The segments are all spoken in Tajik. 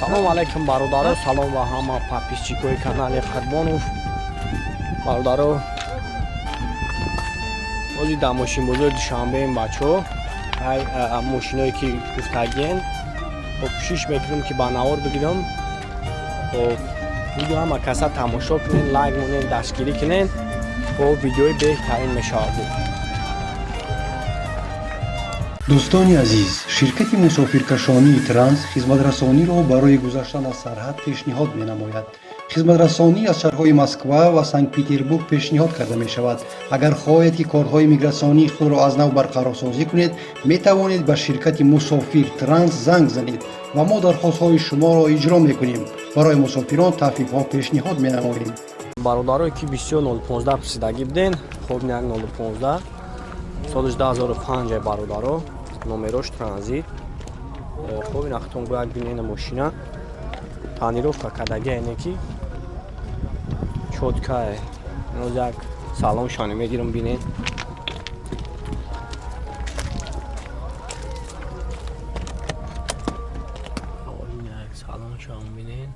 Салом алейкум бародаро, салом ба ҳама подписчикои канали Қадмонов. Бародаро, ҳозир дар мошинбозори Душанбеем бачаҳо. Ай мошиное ки гуфтагиен. Хоб кӯшиш мекунам ки ба навор бигирам. Хоб видео ҳама каса тамошо кунен, лайк монен, дастгирӣ кунен. Хоб видеои беҳтарин мешавад. дӯстони азиз, ширкати мусофиркашонии транс хизматрасониро барои гузаштан аз сарҳад пешниҳод менамояд. хизматрасонӣ аз шаҳрҳои Москва ва Санкт-Петербург пешниҳод карда мешавад. агар хоҳед ки корҳои миграсионии худро аз нав барқарорсозӣ кунед, метавонед ба ширкати мусофир транс занг занед ва мо дархостҳои шуморо иҷро мекунем. барои мусофирон таҳфифҳо пешниҳод менамоем. Бародарое ки бисёр 015 пурсидагӣ буден, хоб 015 солиш 2005 бародаро, номерош транзит. Хоб ин ахтон гӯяк бинена мошина танировка кардаги ане ки чоткае. Ноз як салоншони мегирам бинен. Ин як салоншон бинен.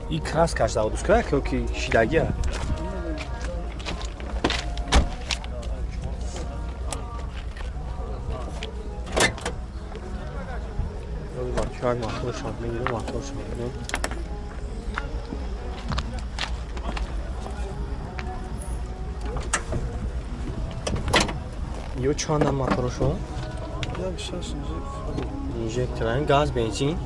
И краска заводская, как и шидагия. Чак маслоша, мегирем маслоша. Ё чанда моторшо? Як 6 инжектор, газ, бензин.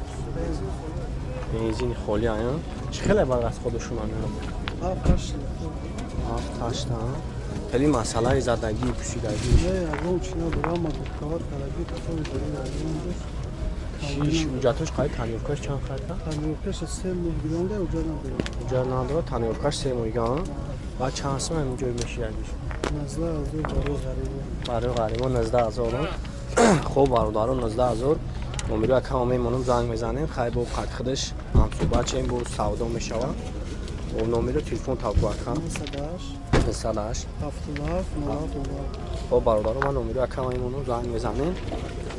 Бензин холи ая. Чхеле баг аз худшон амена. Ташта. Хели масъалаи задагӣ, пӯшидагӣ. Не, агон чина дорам, кавар карагӣ, кафои дорам агон. Шиш уҷатош қай танёвкаш чанд хайта? Танёвкаш 3 моҳ гиронда уҷа надорад. Уҷа надорад, танёвкаш 3 моҳган. Ва чанд сом ҳаминҷои мешиядиш? 19000 барои ғариба 19000. Хуб бародаро 19000. номеро акамо мемонам занг мезанем, хай бо қадхидаш ҳамсӯҳбат чем, бо савдо мешавад. Бо номеро телефон тавқиъ акам 908 хуб бародаро ман номеро акамо мемонам занг мезанем.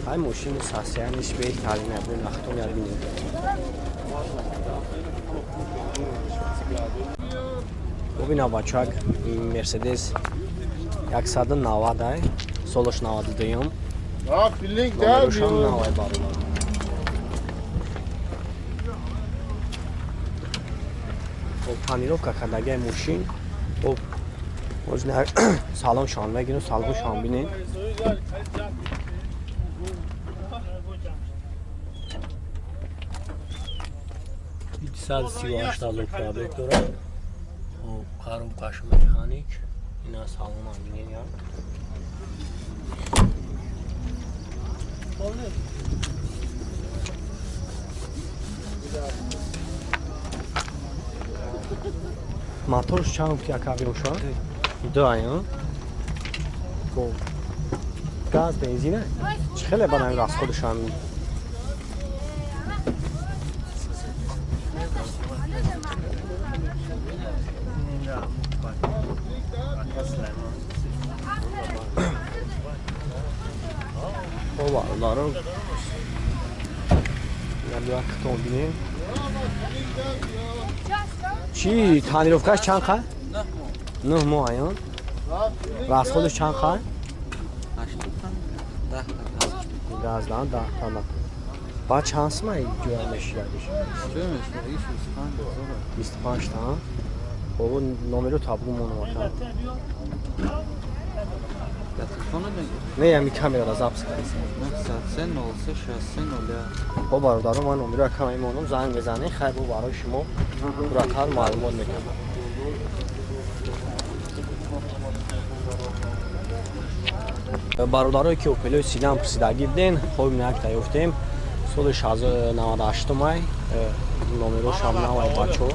Хай мошини сасияниш беҳтарин абин ахтон ябинем. бубина бачак Мерседес 190 ай солаш 92. Номерошам навай бародаро. Планировка кардаги мошин. Хоб озна салон шон мегирем, салон шон бинем. Сад 38000 пробег дорад. Хоб коробкаш механик. Ина салон бинем як. Моторш чанд кавион шо? Доаё. Хоб. Газ, бензин. Чхеле ба навр аз худшон. Бародаро. Як тон бинем. Чи танировкаш чанд хай? 9 моҳ аён. расходаш чанд хай? 10 тана. Ба чанд сум ай ҷоя мешиядиш? 25 тана. Хоб номеро табгу монаватам. Не, я ми камера запис кардам. Хоб бародаро ман номеро акам мемонам, занг мезанем, хай бо барои шумо пурратар маълумот мекунам. бародарое ки опелои синам пурсидагӣ буден, хоб ин як таёфтем. соли 98 май номерошам навай бачаҳо.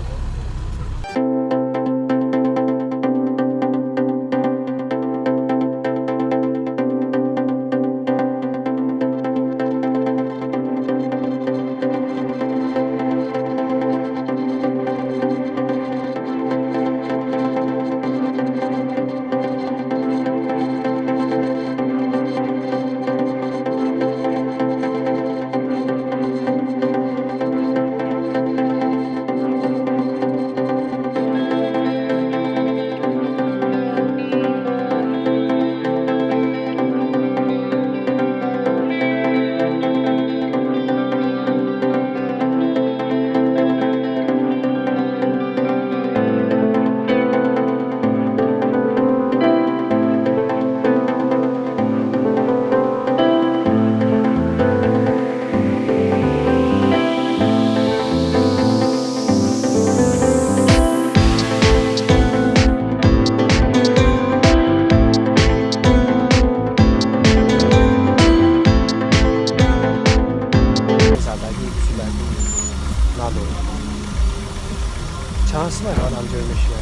شانس من آدم جوی میشه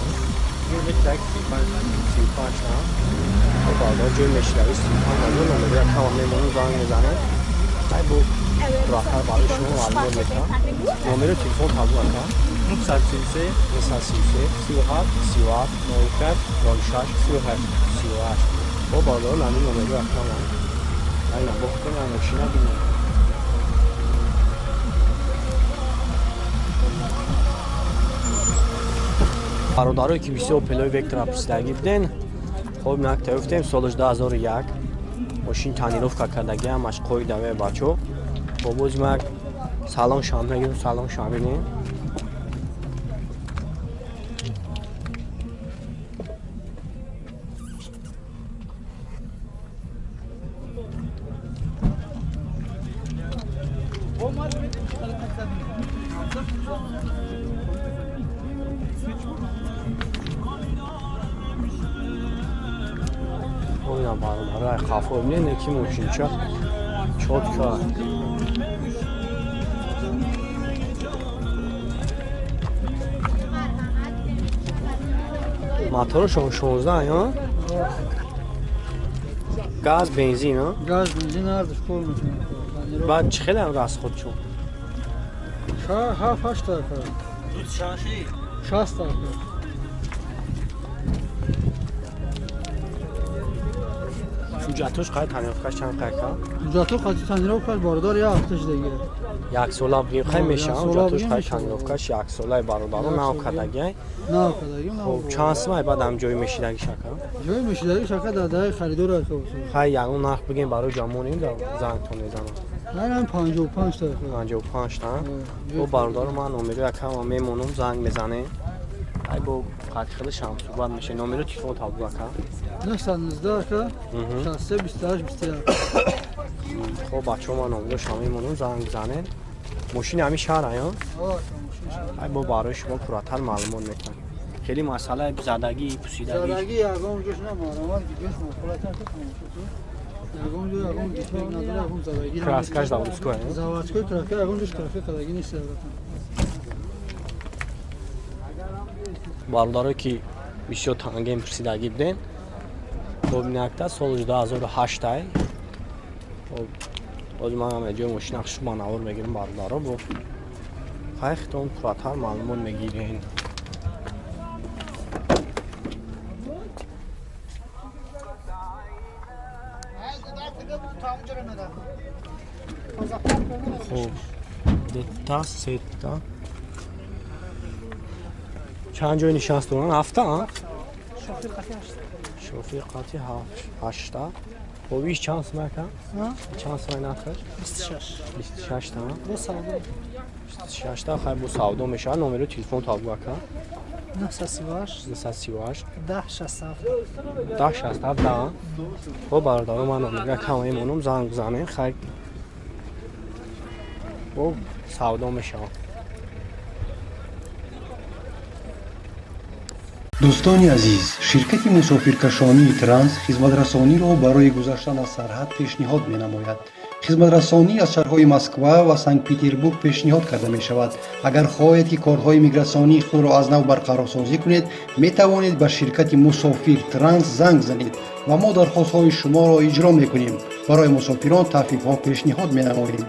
سی پنج نه خب بالا جوی میشه 35 نمره نمره کم میمونم زنگ میزنه ای بو راحت‌تر برای شما معلومات میکنم نمره تلفن تابلو کنم 933 37 37 94 06 37 38 خب بالا نمی نمره رفتم این بخت کنم ماشینا بینم برادرایی که بسیار پلوی وکتور پرسیدگی بودن خب نکته گفتیم سالش 2001 ماشین تانیروفکا کردگی همش قویده و بچه خب باز مک سلام شام نگیرم سلام شامینیم oyna barları kafa oynuyor ne kim için çok motoru 16 ya gaz benzin ha Gaz benzin ارزش خورد بعد چقدر راست خودشون شاه 7 تا کار 60 تا جاتوش قاعد تنیافکاش چند قرکا جاتو قاعد تنیافکاش باردار یا هفتش دیگه یک سولا بگیم خیلی میشه جاتوش قاعد تنیافکاش یک سولای باردارو ناو کدگی نه کدگی خب چانس مای بعدم جوی میشیدگی شکا جوی میشیدگی شکا داده خریدار است خیلی یعنی نخ بگیم برای جامونیم دا زنگتون میزنم نه 55 تا 55 تا و باردارو من نمره یکم میمونم زنگ میزنه ای با قد خیلی شام صحبت میشه نمره تلفن تابلو کن نه 19 که 63 28 21 خب بچه‌ها ما نمره شامی مونم زنگ بزنن ماشین همین شهر ها ای با برای شما پراتر معلومات میکنم خیلی مسئله زدگی پوسیدگی زدگی یگام جوش نمارم دیگه مخالفت یگام جو یگام دیگه نداره یگام زدگی کراسکاش داوسکو زاواسکو کراسکا یگام جوش کراسکا کدگی نیست بارداره که بسیار تنگیم پرسیدگی بودن خب نکته سالش 2008 خب باز من هم اجای ماشین اخش مانور میگیرم بارداره با خیختون پراتر معلومات میگیرین خب دتا ستا چند جای نشست دوران هفته ها؟ شوفی قاطی هشته خب ایش چند سمه کن؟ چند سمه نخش؟ 26 تا با سعودو 26 تا خیلی با سعودو میشه نمره تلفن تابلو کن 938 10 67 10 67 خب برادرم من نمره کمایی مونم زنگ بزنه خیلی با سعودو میشه дӯстони азиз ширкати мусофиркашонии транс хизматрасониро барои гузаштан аз сарҳад пешниҳод менамояд хизматрасонӣ аз шаҳрҳои москва ва санкт петербург пешниҳод карда мешавад агар хоҳед ки корҳои миграсионии худро аз нав барқарорсозӣ кунед метавонед ба ширкати мусофир транс занг занед ва мо дархостҳои шуморо иҷро мекунем барои мусофирон таъфифҳо пешниҳод менамоем